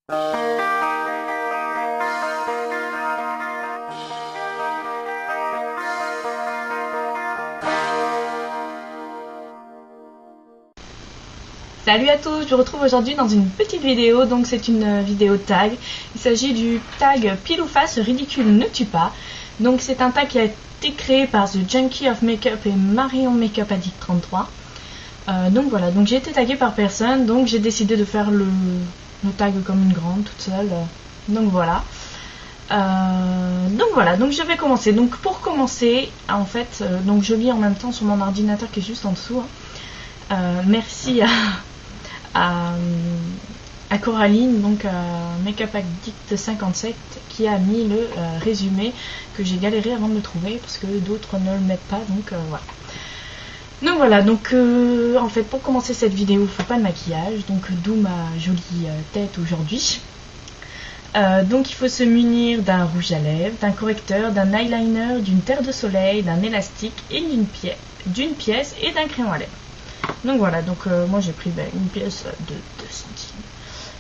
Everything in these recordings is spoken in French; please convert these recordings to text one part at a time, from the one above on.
Salut à tous, je vous retrouve aujourd'hui dans une petite vidéo, donc c'est une vidéo tag. Il s'agit du tag Pile ou Face, ridicule ne tue pas. Donc c'est un tag qui a été créé par The Junkie of Makeup et Marion Makeup Addict 33. Donc voilà, donc j'ai été taguée par personne, donc j'ai décidé de faire le tag comme une grande, toute seule. Donc voilà. Donc je vais commencer. Donc pour commencer, en fait, donc je lis en même temps sur mon ordinateur qui est juste en dessous. Merci à Coraline, donc Makeup Addict 57, qui a mis le résumé que j'ai galéré avant de le trouver parce que d'autres ne le mettent pas, donc voilà. Donc voilà, donc en fait pour commencer cette vidéo, il ne faut pas de maquillage, donc d'où ma jolie tête aujourd'hui. Donc il faut se munir d'un rouge à lèvres, d'un correcteur, d'un eyeliner, d'une terre de soleil, d'un élastique et d'une pièce et d'un crayon à lèvres. Donc voilà, donc moi j'ai pris une pièce de 2 centimes.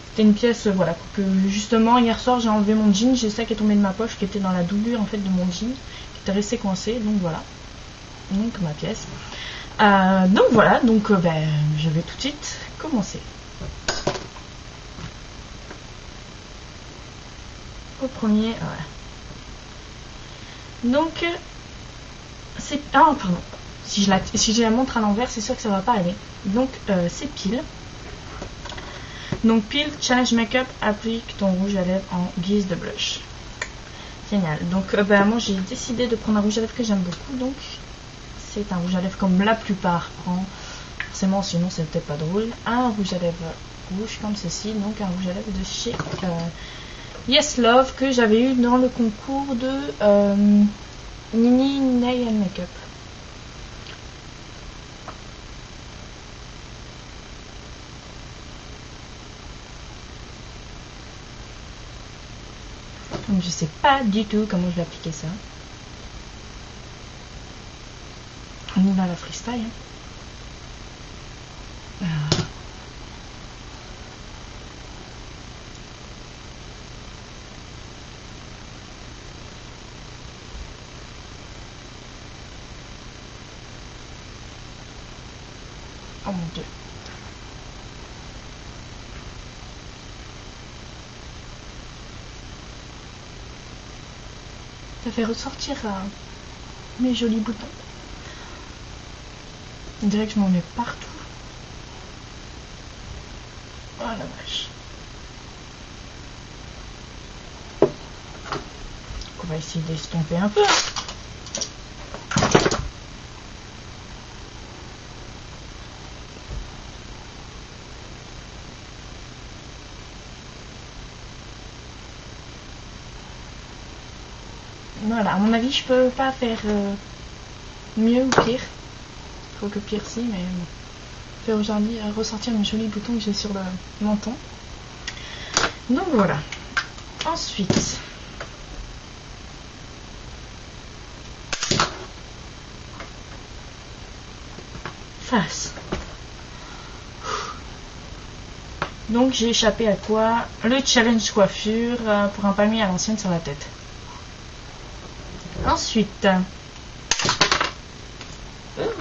C'était une pièce, voilà, pour que justement hier soir j'ai enlevé mon jean, j'ai ça qui est tombé de ma poche, qui était dans la doublure en fait de mon jean, qui était resté coincé, donc voilà. Donc ma pièce. Donc voilà, donc je vais tout de suite commencer. Au premier, voilà. Donc c'est... Ah pardon. Si je la montre à l'envers, c'est sûr que ça va pas aller. Donc c'est Pile. Donc Pile Challenge Makeup applique ton rouge à lèvres en guise de blush. Génial. Donc moi j'ai décidé de prendre un rouge à lèvres que j'aime beaucoup. Donc c'est un rouge à lèvres comme la plupart prend. Forcément, sinon c'est peut-être pas drôle. Un rouge à lèvres rouge comme ceci. Donc un rouge à lèvres de chez Yes Love que j'avais eu dans le concours de Nini Nail and Makeup. Donc je sais pas du tout comment je vais appliquer ça. On y va à la freestyle. Hein. Oh mon Dieu. Ça fait ressortir mes jolis boutons. On dirait que je m'en mets partout. Oh la vache. On va essayer d'estomper un peu. Voilà, à mon avis, je peux pas faire mieux ou pire. Faut que pire si, mais bon. Je vais aujourd'hui ressortir mes jolis boutons que j'ai sur le menton. Donc voilà. Ensuite, face. Donc j'ai échappé à quoi? Le challenge coiffure pour un palmier à l'ancienne sur la tête. Ensuite,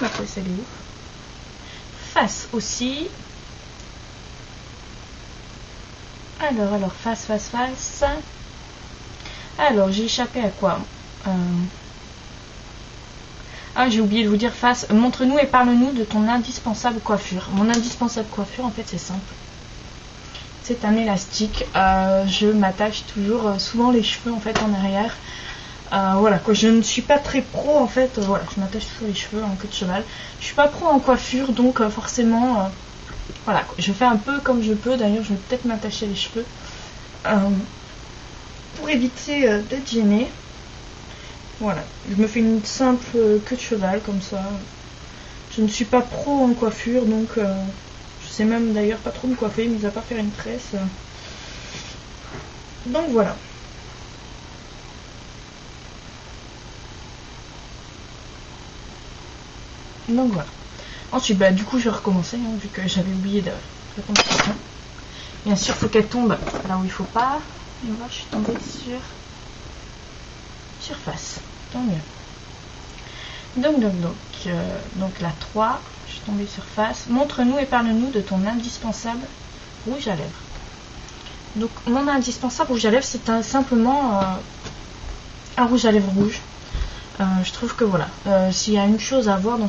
ma pièce elle est où? Face aussi. Alors, face. Alors, j'ai échappé à quoi? Ah, j'ai oublié de vous dire face. Montre-nous et parle-nous de ton indispensable coiffure. Mon indispensable coiffure, en fait, c'est simple. C'est un élastique. Je m'attache toujours souvent les cheveux, en fait, en arrière. Voilà quoi, je ne suis pas très pro en fait, voilà, je m'attache toujours les cheveux en queue de cheval. Je suis pas pro en coiffure, donc forcément, voilà quoi, je fais un peu comme je peux. D'ailleurs, je vais peut-être m'attacher les cheveux pour éviter d'être gênée. Voilà, je me fais une simple queue de cheval comme ça. Je ne suis pas pro en coiffure, donc je sais même d'ailleurs pas trop me coiffer, mis à part faire une tresse. Donc voilà. Donc voilà. Ensuite, du coup, je vais recommencer, hein, vu que j'avais oublié de répondre à la question. Bien sûr, il faut qu'elle tombe là où il faut pas. Et moi, je suis tombée sur surface. Tant mieux. Donc la 3, je suis tombée surface. Montre-nous et parle-nous de ton indispensable rouge à lèvres. Donc mon indispensable rouge à lèvres, c'est simplement un rouge à lèvres rouge. Je trouve que voilà, s'il y a une chose à avoir dans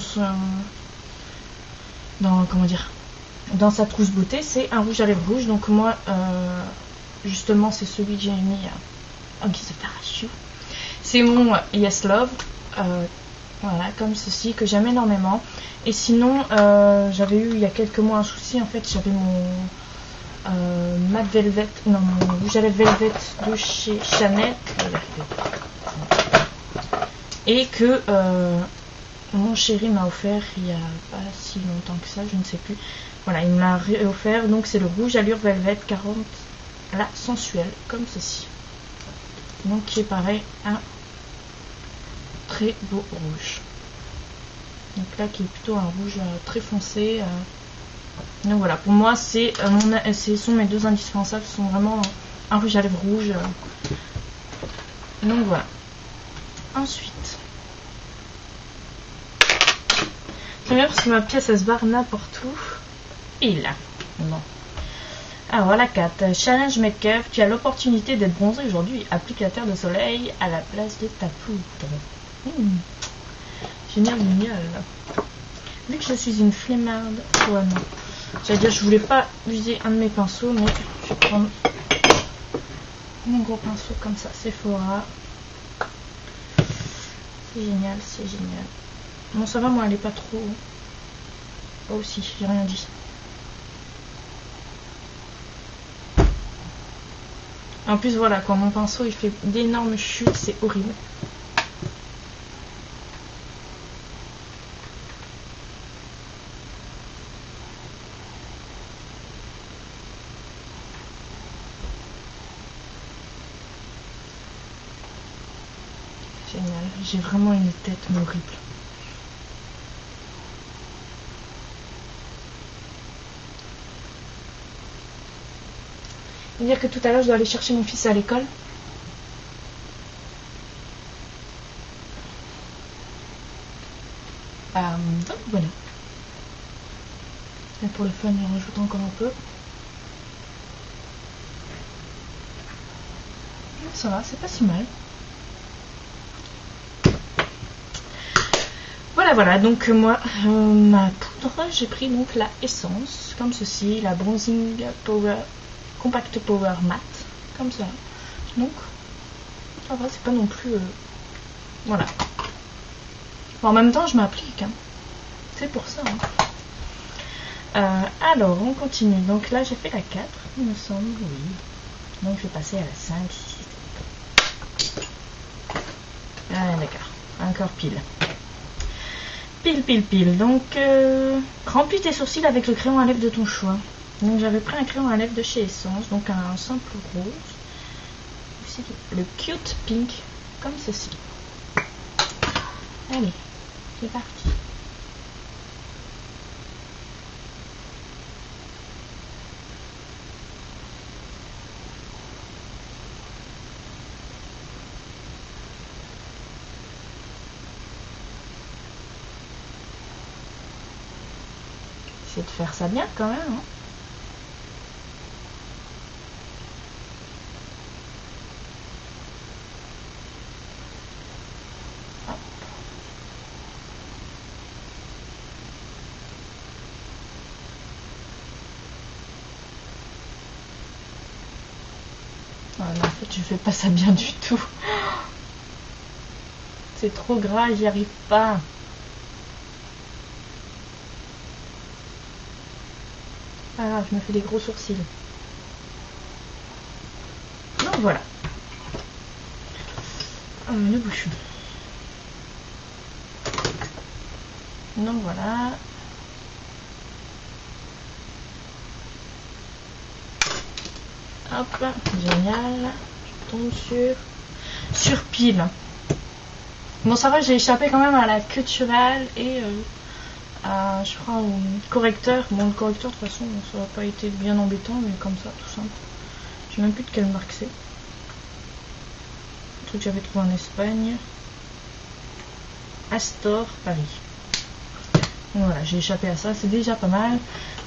sa trousse beauté, c'est un rouge à lèvres rouge. Donc moi, justement, c'est celui que j'ai mis en guise de parachute. C'est mon Yes Love, voilà, comme ceci, que j'aime énormément. Et sinon, j'avais eu il y a quelques mois un souci. En fait, j'avais mon matte velvet, non, mon rouge à lèvres velvet de chez Chanel, et que mon chéri m'a offert il y a pas si longtemps que ça, je ne sais plus. Voilà, il me l'a offert. Donc c'est le rouge allure velvet 40, la sensuelle, comme ceci. Donc qui est pareil, un très beau rouge. Donc là qui est plutôt un rouge très foncé. Donc voilà, pour moi ce sont mes deux indispensables, ce sont vraiment un rouge à lèvres rouge. Donc voilà. Ensuite, j'aime bien parce que ma pièce elle se barre n'importe où. Et là, non. Alors la 4, challenge make-up, tu as l'opportunité d'être bronzé aujourd'hui, applicateur de soleil à la place de ta poudre. Génial. Vu que je suis une flemmarde, ouais, non. J'allais dire, je voulais pas user un de mes pinceaux, mais je vais prendre mon gros pinceau comme ça, Sephora. C'est génial. Bon, ça va, moi, elle est pas trop. Oh, aussi, j'ai rien dit. En plus, voilà, quand mon pinceau il fait d'énormes chutes, c'est horrible. Génial, j'ai vraiment une tête horrible. Dire que tout à l'heure je dois aller chercher mon fils à l'école. Donc voilà. Et pour le fun, je rajoute encore un peu. Ça va, c'est pas si mal. Voilà, donc moi, ma poudre, j'ai pris donc la Essence, comme ceci, la Bronzing Power Compact Power Matte, comme ça. Donc, ça va, c'est pas non plus... voilà. Bon, en même temps, je m'applique, hein. C'est pour ça. Hein. Alors, on continue. Donc là, j'ai fait la 4, il me semble, oui. Donc, je vais passer à la 5, 6, 7. Ah, d'accord. Encore pile. Pile. Donc, remplis tes sourcils avec le crayon à lèvres de ton choix. Donc j'avais pris un crayon à lèvres de chez Essence, donc un simple rose. Aussi, le cute pink, comme ceci. Allez, c'est parti. J'essaie de faire ça bien quand même. Hein. Non, en fait, je fais pas ça bien du tout. C'est trop gras, j'y arrive pas. Pas grave, je me fais des gros sourcils. Donc voilà. Le bouchon. Donc voilà. Hop, génial. Je tombe sur pile. Bon, ça va, j'ai échappé quand même à la queue de cheval et je ferai un correcteur. Bon, le correcteur de toute façon ça n'a pas été bien embêtant, mais comme ça, tout simple. Je sais même plus de quelle marque c'est. Le truc que j'avais trouvé en Espagne. Astor Paris. Donc voilà, j'ai échappé à ça, c'est déjà pas mal.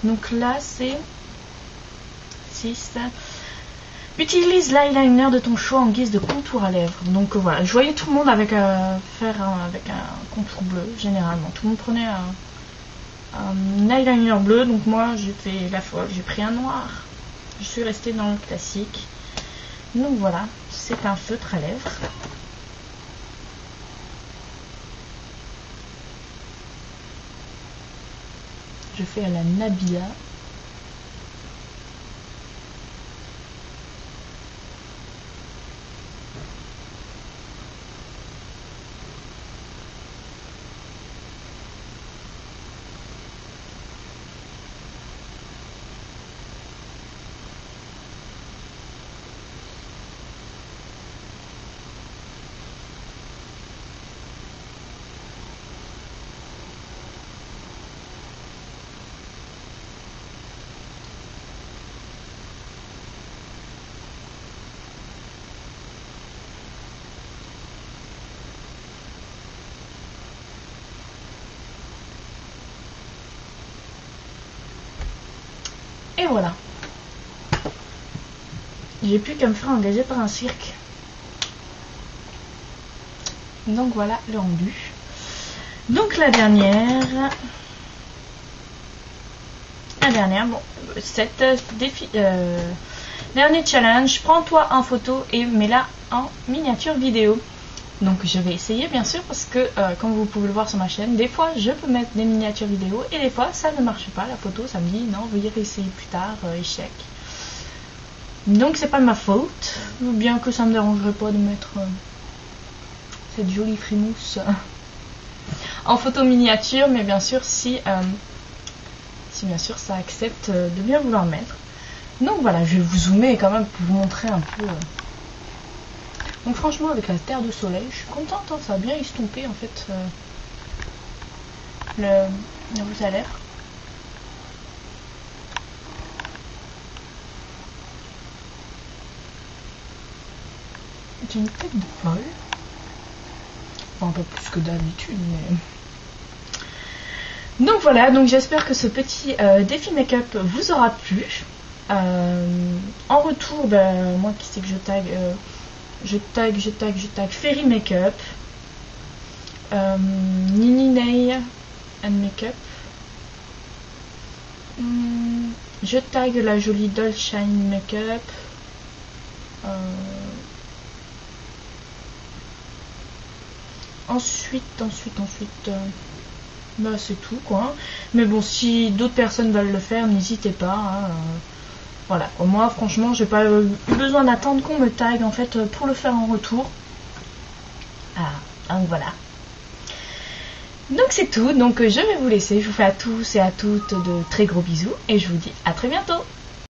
Donc là c'est 6. Utilise l'eyeliner de ton choix en guise de contour à lèvres. Donc voilà, je voyais tout le monde avec avec un contour bleu, généralement. Tout le monde prenait un eyeliner bleu, donc moi j'ai fait la folle, j'ai pris un noir. Je suis restée dans le classique. Donc voilà, c'est un feutre à lèvres. Je fais à la Nabila. Et voilà. J'ai plus qu'à me faire engager par un cirque. Donc voilà le rendu. Donc la dernière, bon, cette défi, dernier challenge, prends-toi en photo et mets-la en miniature vidéo. Donc je vais essayer bien sûr parce que comme vous pouvez le voir sur ma chaîne, des fois je peux mettre des miniatures vidéo et des fois ça ne marche pas, la photo ça me dit non, veuillez réessayer plus tard, échec. Donc c'est pas de ma faute, bien que ça me dérangerait pas de mettre cette jolie frimousse en photo miniature, mais bien sûr si bien sûr ça accepte de bien vouloir mettre. Donc voilà, je vais vous zoomer quand même pour vous montrer un peu. Donc franchement avec la terre de soleil, je suis contente, hein, ça a bien estompé en fait le rouge à lèvres. J'ai une tête de folle. Enfin un peu plus que d'habitude, mais... Donc voilà, donc j'espère que ce petit défi make-up vous aura plu. En retour, ben, moi qui sais que je tag Fairy Makeup, Nini Nail and Makeup, je tag la jolie Doll Shine Makeup, ensuite bah c'est tout quoi. Mais bon, si d'autres personnes veulent le faire, n'hésitez pas, hein. Voilà, moi franchement j'ai pas eu besoin d'attendre qu'on me tag en fait pour le faire en retour. Donc voilà. Donc c'est tout, donc je vais vous laisser, je vous fais à tous et à toutes de très gros bisous et je vous dis à très bientôt.